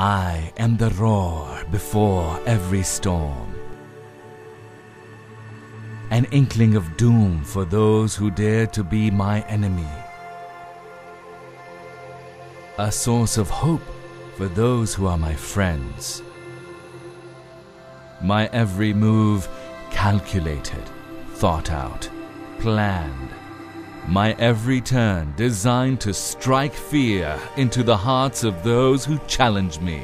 I am the roar before every storm, an inkling of doom for those who dare to be my enemy, a source of hope for those who are my friends. My every move calculated, thought out, planned. My every turn designed to strike fear into the hearts of those who challenge me.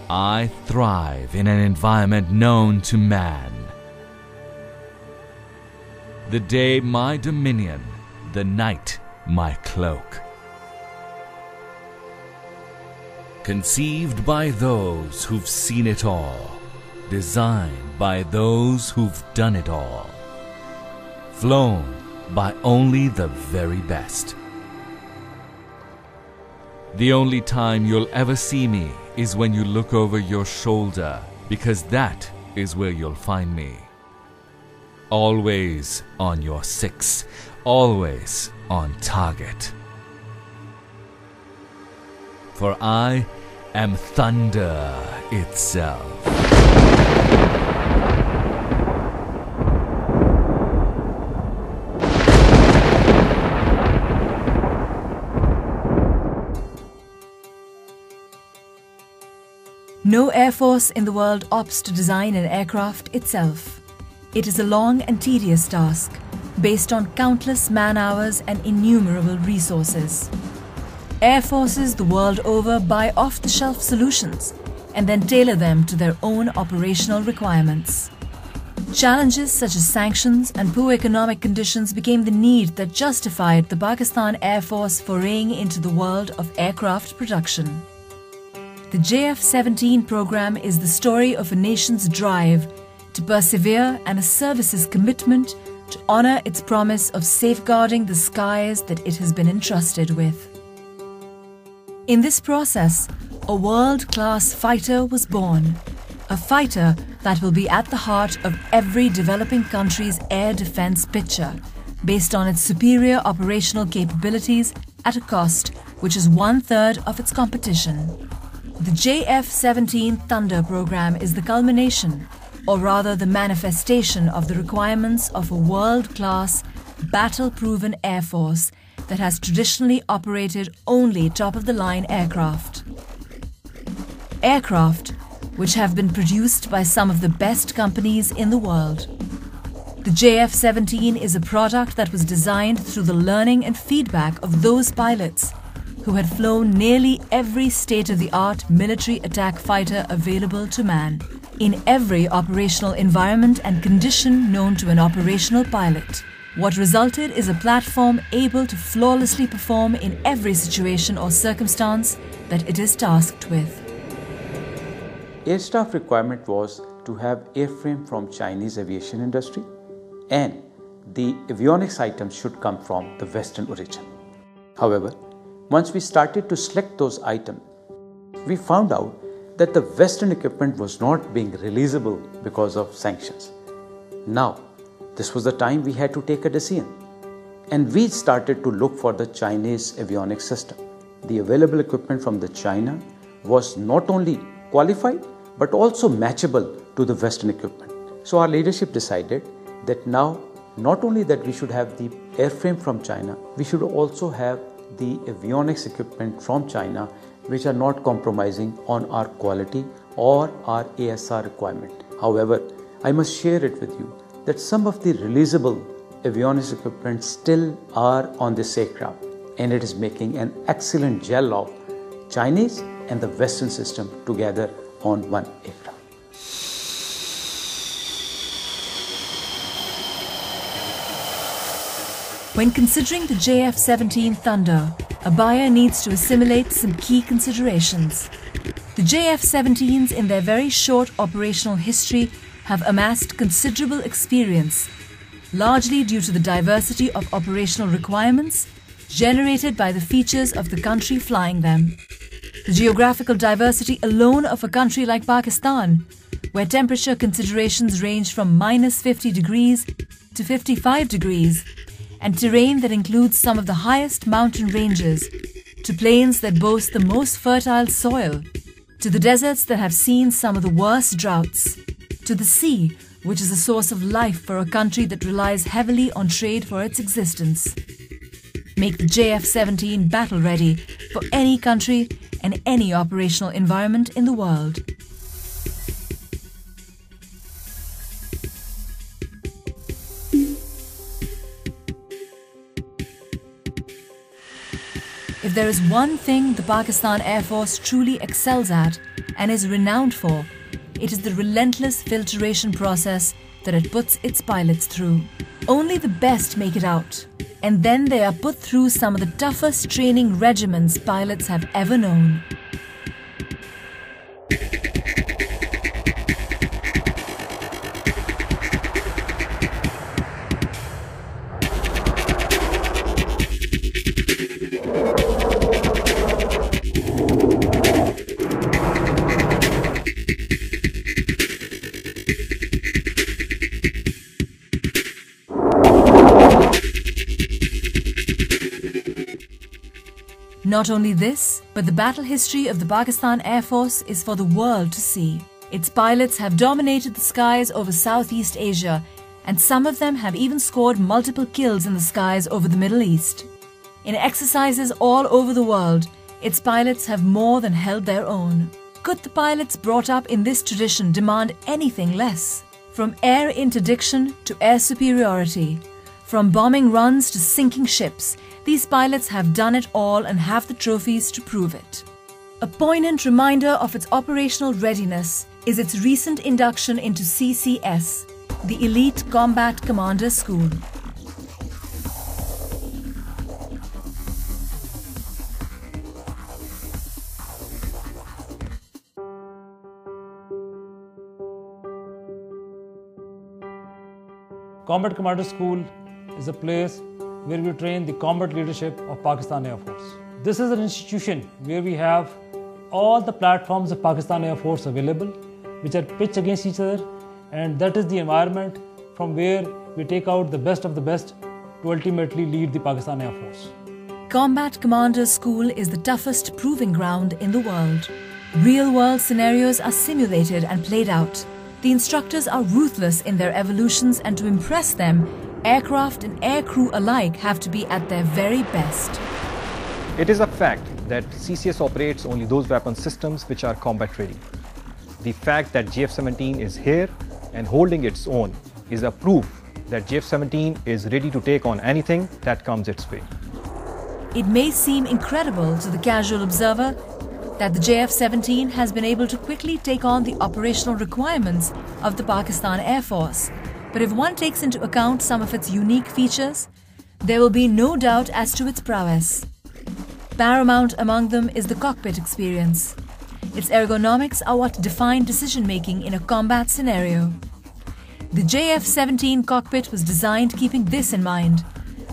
I thrive in an environment known to man. The day my dominion, the night my cloak. Conceived by those who've seen it all, designed by those who've done it all, flown by only the very best. The only time you'll ever see me is when you look over your shoulder, because that is where you'll find me. Always on your six, always on target. For I am thunder itself. No air force in the world opts to design an aircraft itself. It is a long and tedious task, based on countless man-hours and innumerable resources. Air forces the world over buy off-the-shelf solutions and then tailor them to their own operational requirements. Challenges such as sanctions and poor economic conditions became the need that justified the Pakistan Air Force foraying into the world of aircraft production. The JF-17 program is the story of a nation's drive to persevere and a service's commitment to honor its promise of safeguarding the skies that it has been entrusted with. In this process, a world-class fighter was born, a fighter that will be at the heart of every developing country's air defense picture, based on its superior operational capabilities at a cost which is 1/3 of its competition. The JF-17 Thunder program is the culmination, or rather the manifestation of the requirements of a world-class, battle-proven air force that has traditionally operated only top-of-the-line aircraft. Aircraft which have been produced by some of the best companies in the world. The JF-17 is a product that was designed through the learning and feedback of those pilots who had flown nearly every state-of-the-art military attack fighter available to man, in every operational environment and condition known to an operational pilot. What resulted is a platform able to flawlessly perform in every situation or circumstance that it is tasked with. Air staff requirement was to have airframe from Chinese aviation industry, and the avionics items should come from the Western origin. However, once we started to select those items, we found out that the Western equipment was not being releasable because of sanctions. Now, this was the time we had to take a decision, and we started to look for the Chinese avionics system. The available equipment from the China was not only qualified but also matchable to the Western equipment. So our leadership decided that now not only that we should have the airframe from China, we should also have the avionics equipment from China, which are not compromising on our quality or our ASR requirement. However, I must share it with you that some of the releasable avionics equipment still are on this aircraft, and it is making an excellent gel of Chinese and the Western system together on one aircraft. When considering the JF-17 Thunder, a buyer needs to assimilate some key considerations. The JF-17s in their very short operational history have amassed considerable experience, largely due to the diversity of operational requirements generated by the features of the country flying them. The geographical diversity alone of a country like Pakistan, where temperature considerations range from -50 degrees to 55 degrees, and terrain that includes some of the highest mountain ranges, to plains that boast the most fertile soil, to the deserts that have seen some of the worst droughts, to the sea, which is a source of life for a country that relies heavily on trade for its existence. Make the JF-17 battle-ready for any country and any operational environment in the world. If there is one thing the Pakistan Air Force truly excels at and is renowned for, it is the relentless filtration process that it puts its pilots through. Only the best make it out, and then they are put through some of the toughest training regimens pilots have ever known. Not only this, but the battle history of the Pakistan Air Force is for the world to see. Its pilots have dominated the skies over Southeast Asia, and some of them have even scored multiple kills in the skies over the Middle East. In exercises all over the world, its pilots have more than held their own. Could the pilots brought up in this tradition demand anything less? From air interdiction to air superiority, from bombing runs to sinking ships, these pilots have done it all and have the trophies to prove it. A poignant reminder of its operational readiness is its recent induction into CCS, the Elite Combat Commander School. Combat Commander School is a place where we train the combat leadership of Pakistan Air Force. This is an institution where we have all the platforms of Pakistan Air Force available, which are pitched against each other, and that is the environment from where we take out the best of the best to ultimately lead the Pakistan Air Force. Combat Commander School is the toughest proving ground in the world. Real-world scenarios are simulated and played out. The instructors are ruthless in their evolutions, and to impress them, aircraft and aircrew alike have to be at their very best. It is a fact that CCS operates only those weapon systems which are combat ready. The fact that JF-17 is here and holding its own is a proof that JF-17 is ready to take on anything that comes its way. It may seem incredible to the casual observer that the JF-17 has been able to quickly take on the operational requirements of the Pakistan Air Force. But if one takes into account some of its unique features, there will be no doubt as to its prowess. Paramount among them is the cockpit experience. Its ergonomics are what define decision-making in a combat scenario. The JF-17 cockpit was designed keeping this in mind,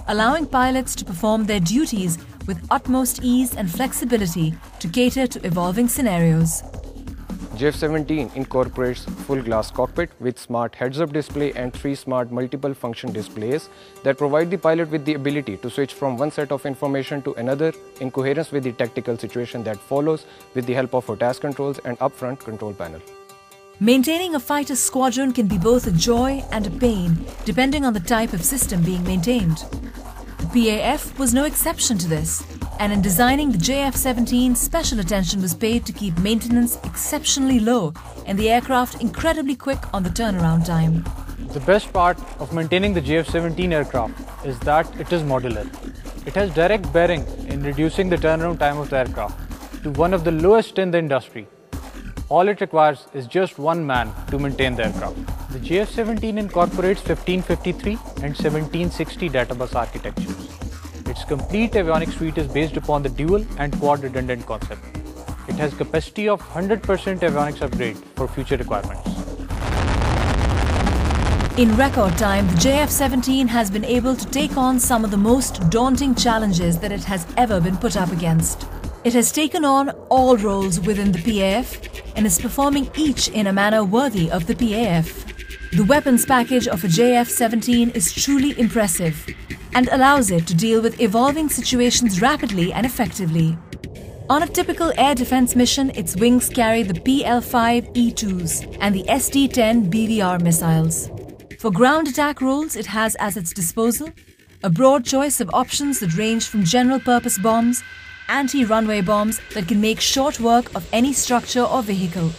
allowing pilots to perform their duties with utmost ease and flexibility to cater to evolving scenarios. JF-17 incorporates full glass cockpit with smart heads-up display and 3 smart multiple function displays that provide the pilot with the ability to switch from one set of information to another in coherence with the tactical situation that follows with the help of task controls and upfront control panel. Maintaining a fighter squadron can be both a joy and a pain depending on the type of system being maintained. The PAF was no exception to this, and in designing the JF-17, special attention was paid to keep maintenance exceptionally low and the aircraft incredibly quick on the turnaround time. The best part of maintaining the JF-17 aircraft is that it is modular. It has direct bearing in reducing the turnaround time of the aircraft to one of the lowest in the industry. All it requires is just one man to maintain the aircraft. The JF-17 incorporates 1553 and 1760 databus architectures. Its complete avionics suite is based upon the dual and quad redundant concept. It has capacity of 100% avionics upgrade for future requirements. In record time, the JF-17 has been able to take on some of the most daunting challenges that it has ever been put up against. It has taken on all roles within the PAF and is performing each in a manner worthy of the PAF. The weapons package of a JF-17 is truly impressive, and allows it to deal with evolving situations rapidly and effectively. On a typical air defense mission, its wings carry the PL-5 E-2s and the ST-10 BVR missiles. For ground attack roles, it has as its disposal a broad choice of options that range from general-purpose bombs, anti-runway bombs that can make short work of any structure or vehicle.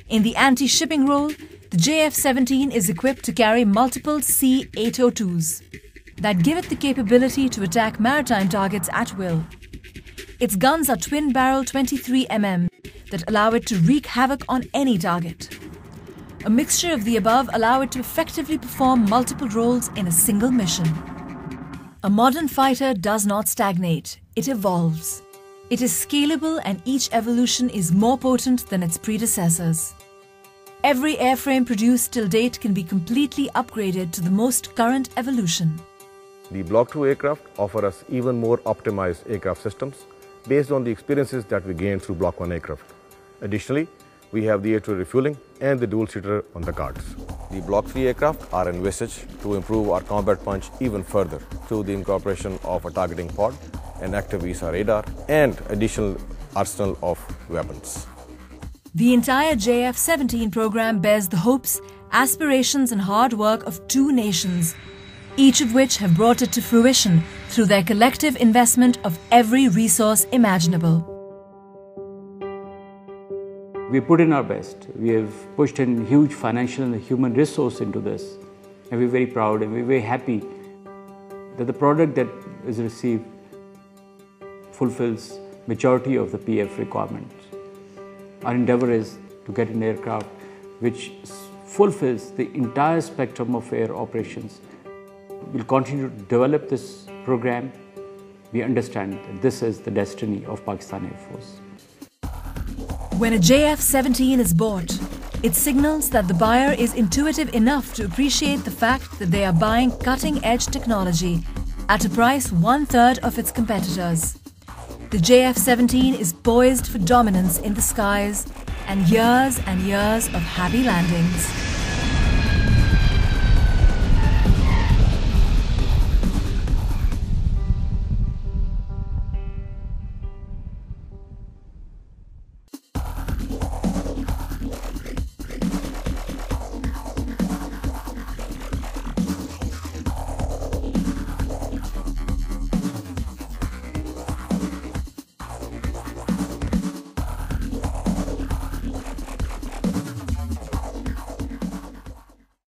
In the anti-shipping role, the JF-17 is equipped to carry multiple C-802s that give it the capability to attack maritime targets at will. Its guns are twin-barrel 23mm that allow it to wreak havoc on any target. A mixture of the above allow it to effectively perform multiple roles in a single mission. A modern fighter does not stagnate, it evolves. It is scalable and each evolution is more potent than its predecessors. Every airframe produced till date can be completely upgraded to the most current evolution. The Block 2 aircraft offer us even more optimized aircraft systems based on the experiences that we gained through Block 1 aircraft. Additionally, we have the air-to-air refueling and the dual-seater on the cards. The Block 3 aircraft are envisaged to improve our combat punch even further through the incorporation of a targeting pod, an active VSAR radar, and additional arsenal of weapons. The entire JF-17 program bears the hopes, aspirations and hard work of two nations, each of which have brought it to fruition through their collective investment of every resource imaginable. We put in our best. We have pushed in huge financial and human resource into this. And we're very proud and we're very happy that the product that is received fulfills majority of the PF requirements. Our endeavor is to get an aircraft which fulfills the entire spectrum of air operations. We'll continue to develop this program. We understand that this is the destiny of Pakistan Air Force. When a JF-17 is bought, it signals that the buyer is intuitive enough to appreciate the fact that they are buying cutting-edge technology at a price 1/3 of its competitors. The JF-17 is poised for dominance in the skies and years of happy landings.